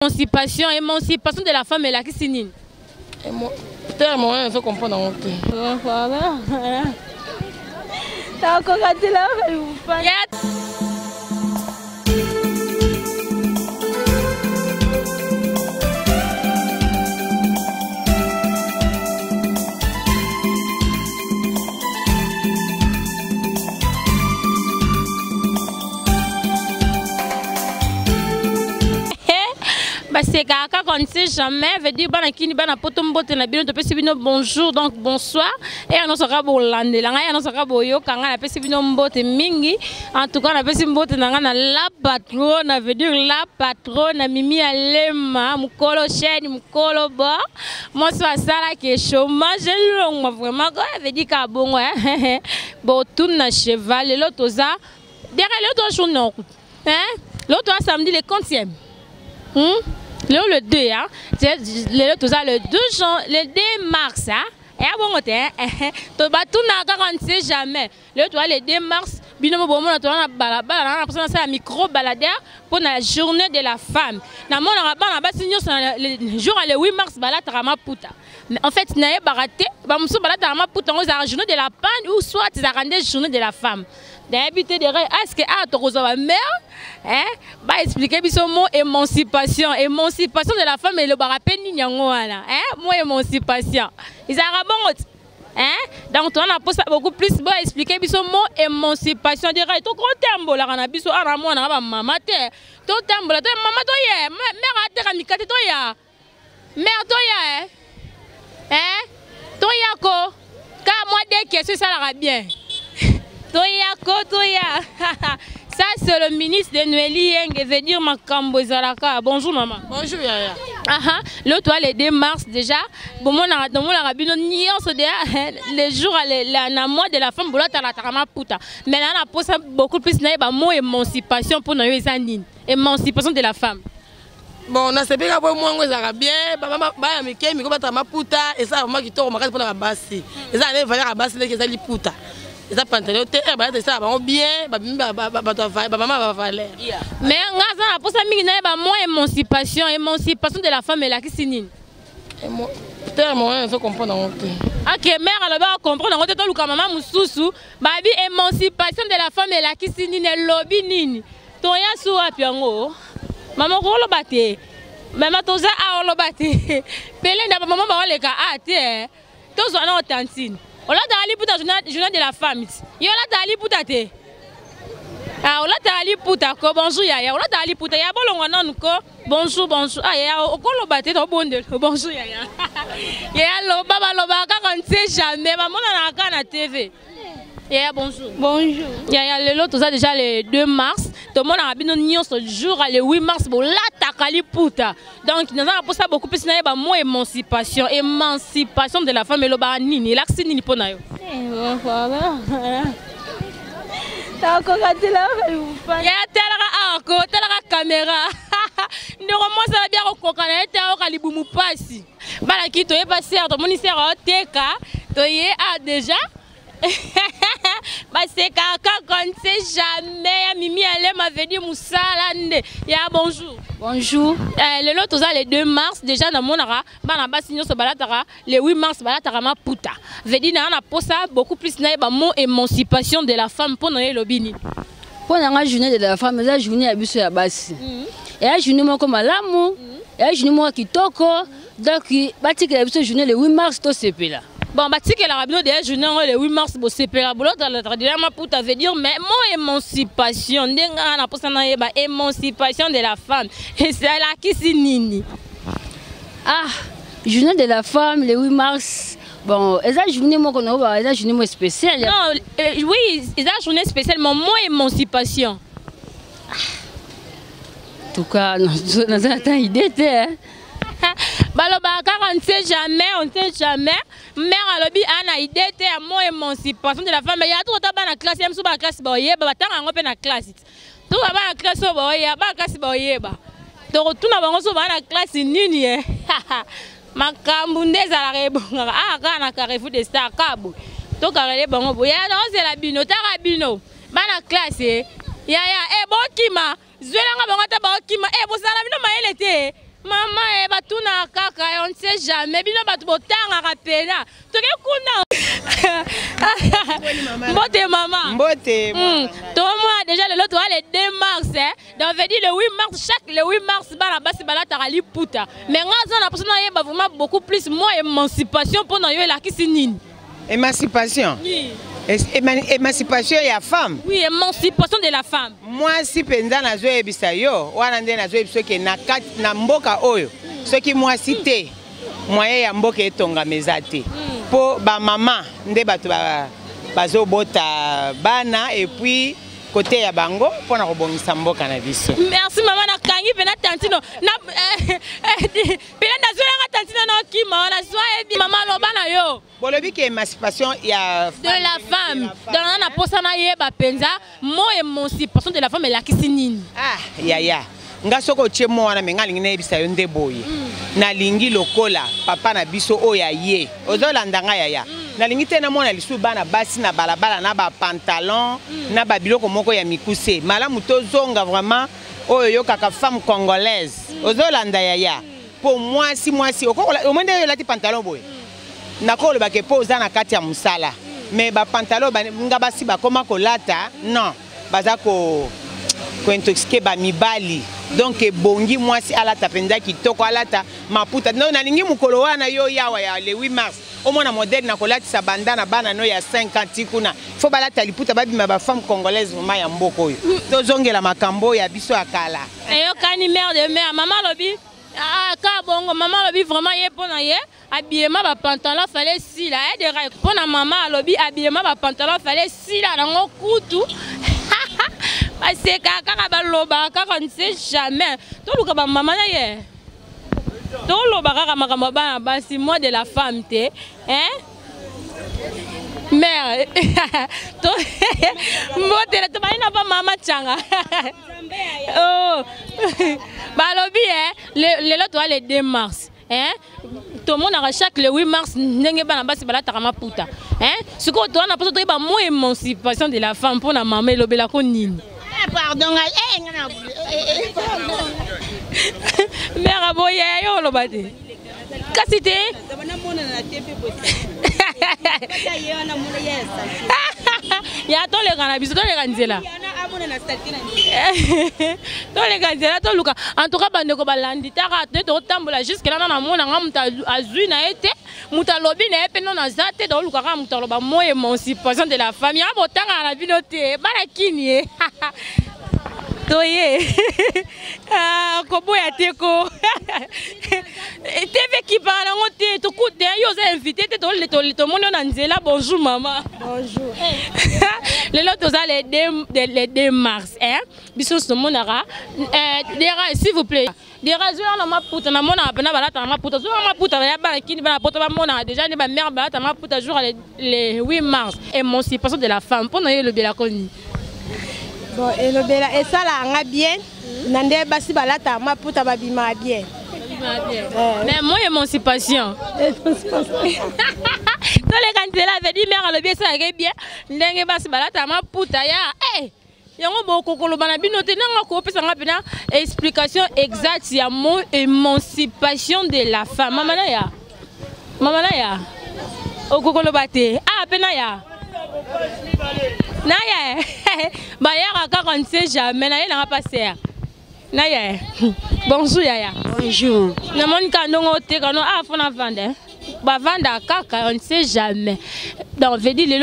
Émancipation de la femme et la Kissinine. Terme, on se comprend dans mon thé. Voilà. T'as encore raté là, C'est quand on ne sait jamais, veut dire bonjour, donc bonsoir. Et on sera bolande, on sera boyo, quand on a fait mingi. En tout cas, on a fait la patronne, veut dire la patronne, Mimi Alema, Mukolo chaîne, Mukolo bas. Moi, c'est ça là qui est chômage, long, vraiment, veut dire qu'à bon, bon, tout na cheval, et l'autre, derrière l'autre jour, non. L'autre samedi, le 50e. Le 2, hein, le 2 mars, hein, et à bon côté, tout n'a sait jamais. Le 2 mars, binomo bon, on a micro baladeur pour la journée de la femme. Na mon le jour le 8 mars, balata puta. En fait, il n'y a pas raté, balata puta, on a journée de la femme ou soit tu as rendu journée de la femme. D'habiter des règles, est-ce que à ton mère, hein, bah expliquer son mot émancipation de la femme et le barapé ni hein, moi émancipation. Ils arabont, hein, donc on a posé beaucoup plus bah expliquer son mot émancipation des règles. Tout grand terme là, on a biso à moi on a maman te, tout terme là, maman toi ya, mère a te ramikate toi ya, mère toi ya, hein, toi ya ko, car moi dès que ça ira bien. Toya. Ça c'est le ministre de Noélie qui veut dire Makambo Zalaka. Bonjour maman. Bonjour Yaya. Le toit le 2 mars déjà. Bon mon rabino les jours la mois de la femme boula tarama puta. Mais là on a posé beaucoup plus na mot émancipation pour nous les émancipation de la femme. Bon, on a sepé pour moi on est bien. Maman ba ya mike mi ko batama puta et ça maman qui tord makati pour na basi. Et ça allait valeur à basi les qui puta. Ça pantalon ça va bien maman va valer mais ngaza pour ça mingi na moi émancipation de la femme et la Kissinine terme on se comprend dans mon thé. OK mère alors va comprendre on te luka maman mususu babi émancipation de la femme et la Kissinine lobby nini toya su api ngo maman ko lo baté maman toza a lo baté pele na maman ba leka ate tozo na otantine. On a d'aller pour ta journée de la femme. Il y a d'aller pour ta thé. Ah, on a d'aller pour ta co. Bonjour Yaya. On a d'aller pour ta Yaya. Bonjour. Ah Yaya, on colo batté au bon de. Bonjour Yaya. Yaya lo baba quand on sait jamais. Maman on a la TV. Yaya bonjour. Bonjour. Yaya l'autre ça déjà le 2 mars. Tout le monde a bien nion ce jour le 8 mars pour la takali puta. Donc nous avons pour ça beaucoup plus na moi émancipation de la femme et le banini l'accès ni pour nayo. Voilà. T'as encore raté là, ya tela caméra. Nous commence à bien reconnaître t'as encore libumu pasi. Bala ki to e passer to ministère au TK to y a déjà c'est quand on ne sait jamais, Mimi Alem avait dit Moussalande. Ya bonjour. Bonjour. Le lot le 2 mars déjà dans mon ara, le 8 mars balatara puta. Veut dire on a posé beaucoup plus na mon émancipation de la femme pour noyer lobini. Pour la journée de la femme, la journée à biso ya basi. Et la journée moi comme l'amour, et la journée moi qui toko. Donc bati que la journée le 8 mars to sepe là. Bon, bah, tu sais que la rabino déjà journée le 8 mars, c'est pérabolo, dans la tradition, pour te veut dire, mais mon émancipation, émancipation de la femme, et c'est là qui c'est nini. Ah, journée de la femme, le 8 mars. Bon, et ça journée moi qu'on a, et ça journée moi spéciale. Non, oui, et ça journée spéciale, mais mon émancipation. En tout cas, nous avons une idée, hein. On ne sait jamais. Mère a lobby a idée à mon émancipation de la femme. Il y a tout dans la classe, il y a tout dans la classe, il y a tout dans la classe. Tout dans la classe, il y a la classe, il y a tout dans la classe, nini. Makambunde za la rebonga. Ah, kana Carrefour de Star Cabo. To karele bango. Ya non c'est la bino, ta rabino. Ba la classe. Ya bon kima. Zwela nga bango ta ba kima. Bo sala bino maele te. Maman, batuna kaka, on ne sait jamais. Bino batu botanga rapena. Toke kuna. Mbote maman. Mbote. Toi déjà le lot le 2 mars donc veut dire le 8 mars le 8 mars bana basi bala takali puta. Mais ngaza na personne yeba vraiment beaucoup plus moi émancipation pour na yo la kisinine. Émancipation. Oui. Émancipation ya femme. Oui, émancipation de la femme. Moi si penza na zo ebisa yo, wana nde na zo ebiso ke na na mboka oyo. Soki moi cité moyen ya mboka etonga mezate. Po ba maman nde bato bazo bota bana et puis côté ya bango pour na kobongisa mboka na biso. Merci maman na kangi pena tantino na pena na zo nga tantino na kima na soye maman lobana yo. Bolobi ke émancipation ya de la femme. Dans la posana yeba penza mo émancipation de la femme la kisinini. Ah ya. Nga soko chemo wana menga lingi na ebisa yo nde boye. Na lingi lokola papa na biso oya ye. Ozolanda nga ya. Na lingi tena mona lisu bana basi na balabala na ba pantalon na ba biloko moko ya mikuse. Malamu tozonga vraiment oyo yo kaka femme congolaise. Ozolanda ya. Po mwasi au moins yo lati pantalon boye. Nakolo ba ke po oza na kati ya musala. Mais ba pantalon nga basi ba koma kolata non. Baza ko intoxiqué ba mibali. Donc bongi mwasi alata penza kitoko alata maputa. Non nalingi mukolo wana yo yawa ya le 8 mars. Au moins na modèle na kolati sa bandana bana no ya 50 kuna. Faut balata liputa babima ba femme congolaise vraiment ya mboko yo. Tozongela makambo ya biso akala. Eyo kani mère de mère maman lobi. Ah ka bongo maman lobi vraiment ye pona ye. Habillement ba pantalon fallait si la de pona maman lobi habillement ba pantalon fallait si la dans kutu. Parce que kaka baloba kaka ne sait jamais. To luka ba maman na ye. To loba kaka makambo bana basi moi de la femme te, hein? Mère. To motela to baina ba mama changa. Oh. Balobi le lot le 2 mars, hein? Tout le monde a chaque le 8 mars n'enge bana basi bala takama puta, hein? Ce que toi na pas to ba moi émancipation de la femme pour na maman lobela ko nini. Pardon, mère aboya yo lobate. Kasite. Ya to le kana biso to le kanzela. To le kanzela to luka. En tout cas bande ko balandi taka to tambola jusque là na mona ngamuta azui na ete muta lobi na epe non azate do luka ka muta loba mo émancipation de la famille. Ya botanga na binote bana kini. Toye. Ah, kobo ya teko. TV qui parle en côté, to côté, yo vous invité to monde na nzela. Bonjour maman. Bonjour. Le lot les 2 mars, hein. Biso so monara. Dera s'il vous plaît. Dera zo na maputa na mona bana bala ta maputa. Zo na maputa ya bana kini bana poto ba mona déjà ne ba mère bala ta maputa jour les 8 mars. Émancipation de la femme. Pour nous le bela koni. Bon, et le bela et ça là bien. Nande basi balata maputa babima bien. Mais moi émancipation. Dans les candidats avait dit mère le bien ça bien. Ndenge basi balata maputa ya yango boko kolobana binote nanga ko pesa nga pena explication exacte ya mot émancipation de la femme. Mama na ya. Okokolobate. Ah pena ya. Naya. Ba ya ka on sait jamais na ya pas ser. Naya. Bonjour Yaya. Bonjour. Na mon kanongo te kano a fona vendre. Ba vendre kaka on ne sait jamais. Donc veut dire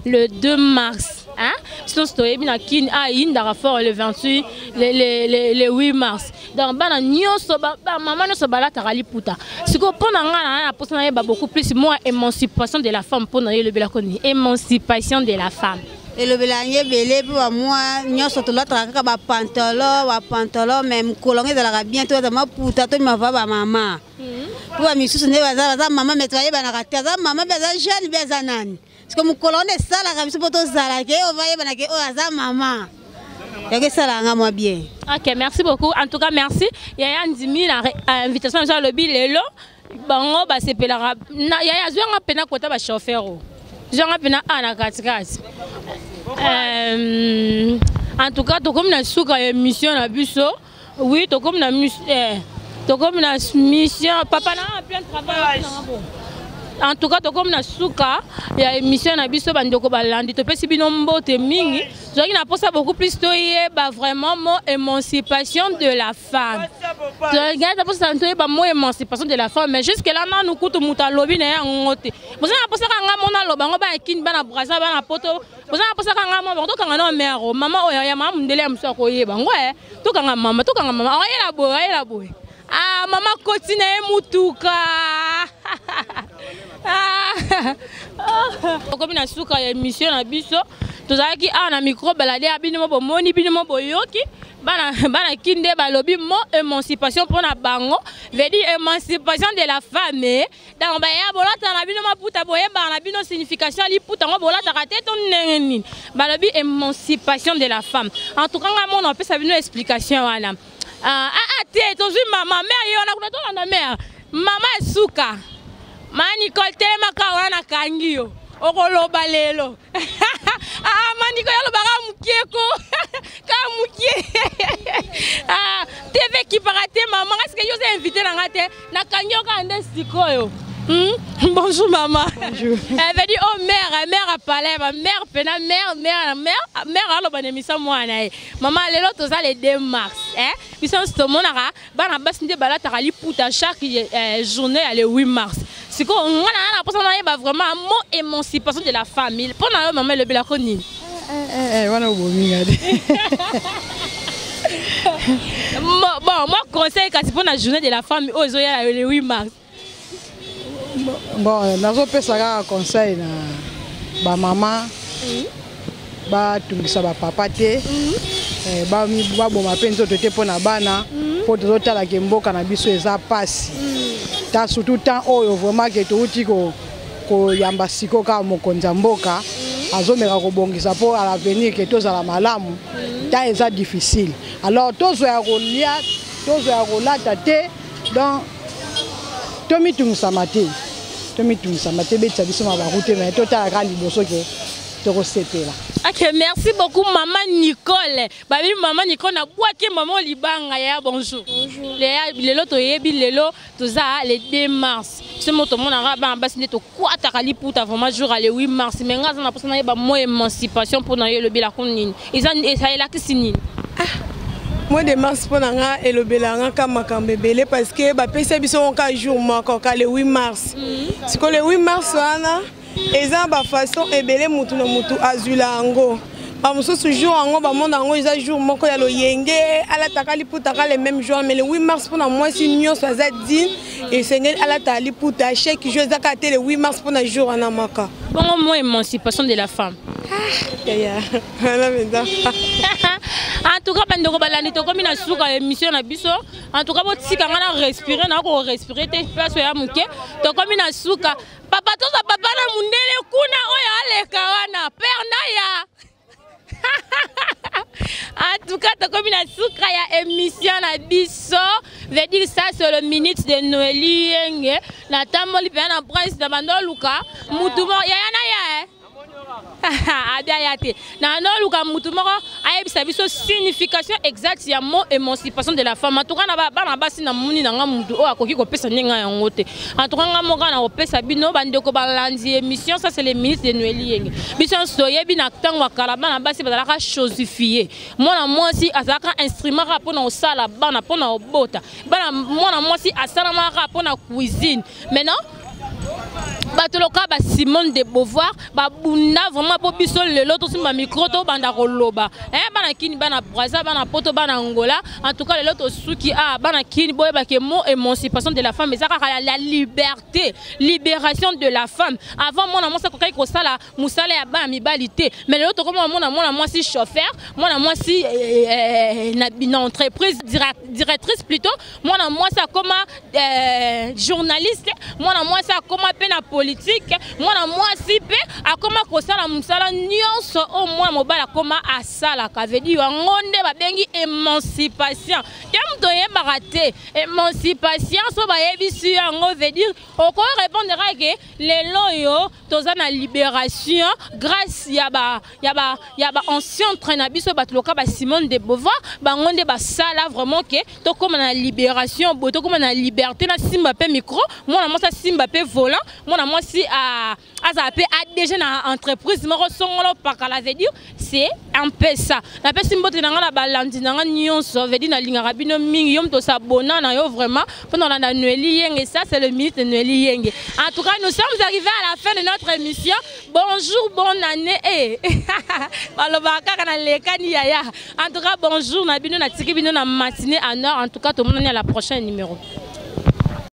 le 2 mars, hein? Sinon c'est bien kin a inda fort le 28 le 8 mars. Donc bana nyonso ba maman no so bala takali puta. Siko pona ngana na posana ba beaucoup plus moi émancipation de la femme pona le bela koni émancipation de la femme. Et le belanier belé pour moi, nous sommes tous là traqués par pantalon, même colonné de la bien toi ma puta toi ma va maman. Pour mes sous ne va maman mais travailler dans la terre, maman beza jeune beza nani. Parce que mon colonné ça la comme pour tous ça là que on va y bana que oh ça maman. Et que ça là moi bien. OK, merci beaucoup. En tout cas, merci. Yaya Ndimi la invitation à lobby lelo. Bango ba sepela yaya zwanga pena kota ba chauffeur. Zwanga pena ana katikati. En tout cas, comme na suka émission na biso, oui, to comme na comme une mission papa na plein travail. En tout cas, comme na souka, il y a une mission na biso bandoko balandi to pesi bino mbote mingi. Je qui na posa beaucoup plus toye ba vraiment mo émancipation de la femme. Je regarde posa toye ba mo émancipation de la femme mais jusque là na nous kutu muta lobi na ngote. Vous na posa kanga mona loba ngo ba kin bana brasa bana poto. Vous na posa kanga mo to kanga no mero mama oya ya mama mundele amso ko yeba ngo to kanga mama ayela boy. Ah, maman continue mutuka. Comme na suka ya émission na biso, tozaki na micro balade abinimo bomoni binimo boyoki, bana kinde balobi mo émancipation pour na bango, veut dire émancipation de la femme. Dans ba ya bolata na bino maputa boye ba na bino signification li puta ngo bolata kate ton nengeni. Balobi émancipation de la femme. En tout cas, on peut sa bino explication wana. Maman, mère, maman souka. Manicole telemaka wana kangio. Okoloba lelo. Manicole baka mukieko. Ka mukie. TV qui parate maman, est-ce que vous êtes invité dans la tête? Na kangio ka ande sikoyo. Bonjour maman. Bonjour. Elle veut dire oh mère a parlé, ma mère pena mère alors bonne émission moi na. Maman lelo to ça le 2 mars, Ils sont tout monde na bana basinde balata kali puta chaque journée le 8 mars. C'est quoi on a pour ça na vraiment mot émancipation de la famille. Pour na maman le belakoni. Wana bominga. Bon, moi conseil kasi pour la journée de la femme ozoya le 8 mars. Bon, nazo pesa conseil na ba maman ba tungisa ba papa te ba boma pe nzoto te pona bana po tozotala ke mboka na biso eza pasi ta surtout temps oyo vraiment ke touti ko yamba siko ka mokonza mboka azomeka kobongisa po à l'avenir ke tozala malamu ta eza difficile alors tozo ya kolia tozo ya kolata te donc tomi tungisa mate Ok, merci beaucoup maman Nicole. Babi maman Nicole na boaki maman libanga ya bonjour. Bonjour. Lelo to yebi lelo to za le 2 mars. Ce moto mon araba ambassadeur to kwata kali puta vraiment jour le 8 mars mais ngaza na posa na ba mo émancipation pour na le bila konini. Ils ont essayé la kisini. Moi de mars pour nga et le belanga kama kambebele parce que ba pesa biso on ka jour moko ka le 8 mars. C'est que le 8 mars wana eza ba façon ebele mutu na mutu azula ngo. Ba mususu jour ngo ba mona ngo eza jour moko ya lo yenge ala takali puta ka le même jour mais le 8 mars pour moi si nyo so za din et sengel ala tali puta chaque jour za ka le 8 mars pour na jour na maka. Bon moi émancipation de la femme. En tout cas, bandoko balani to comme na suka émission na biso. En tout cas, botika ngana respirer na ko respirer te place ya muke. To comme na suka. Papa to sa papa na mundele kuna oya aleka wana père na ya. En tout cas, to comme na suka ya émission na biso. Veut dire ça sur le minute de Noël yenge. Na tamoli pe na prince de bandoluka. Mutumo ya na ya. Non, Luka Moutoumoro a une signification exacte ya mot émancipation de la femme. En tout cas, na basi na muni na ngamudu o akoki ko pesa ninga ya ngote. En tout cas, ngamoka na opesa bino bandeko balandi émission ça c'est les minutes de Noël yenge. Biso soye bina tango wakala bana basi bazalaka chosifié. Mona mwasi azaka instrument ra pona osala bana pona obota. Bana mona mwasi asala mara pona cuisine. Maintenant Batoloka ba Simone de Beauvoir ba bunda vraiment po biso lelo to simba micro to banda koloba bana kini bana Brazza bana poto bana Angola en tout cas lelo to suki bana kini boye ba ke mo émancipation de la femme mais ça la liberté libération de la femme avant moi ça ko kai ko sala musala ya ba mibalité mais lelo to comme moi si chauffeur moi si na entreprise directrice plutôt moi ça comme journaliste moi ça comme peine politique politique mwana mwasi pe akoma kosala musala nyonso au moins mobala akoma asala ka veut dire ngonde babengi émancipation te muto yebaka te émancipation so bayebisi yango veut dire oko répondre que lelo yo toza na libération grâce ya ba ancien traîna biso batloka ba Simone de Beauvoir bangonde ba sala vraiment que to comme na libération boto comme na liberté na simba pe micro mona moi ça simba pe volant mona moi si a zappé a déjà na entreprise moko songolo pakala veut dire c'est un peu ça na pe simbote na ngala balandi na nyonso veut dire na linga rabino mingi yom to sabona na yo vraiment pendant la Noëli Yenge ça c'est le minute de Noëli Yenge. En tout cas nous sommes arrivés à la fin de notre émission. Bonjour, bonne année. En tout cas bonjour na bino na tiki bino na matinée en heure. En tout cas tout le monde est à la prochaine numéro.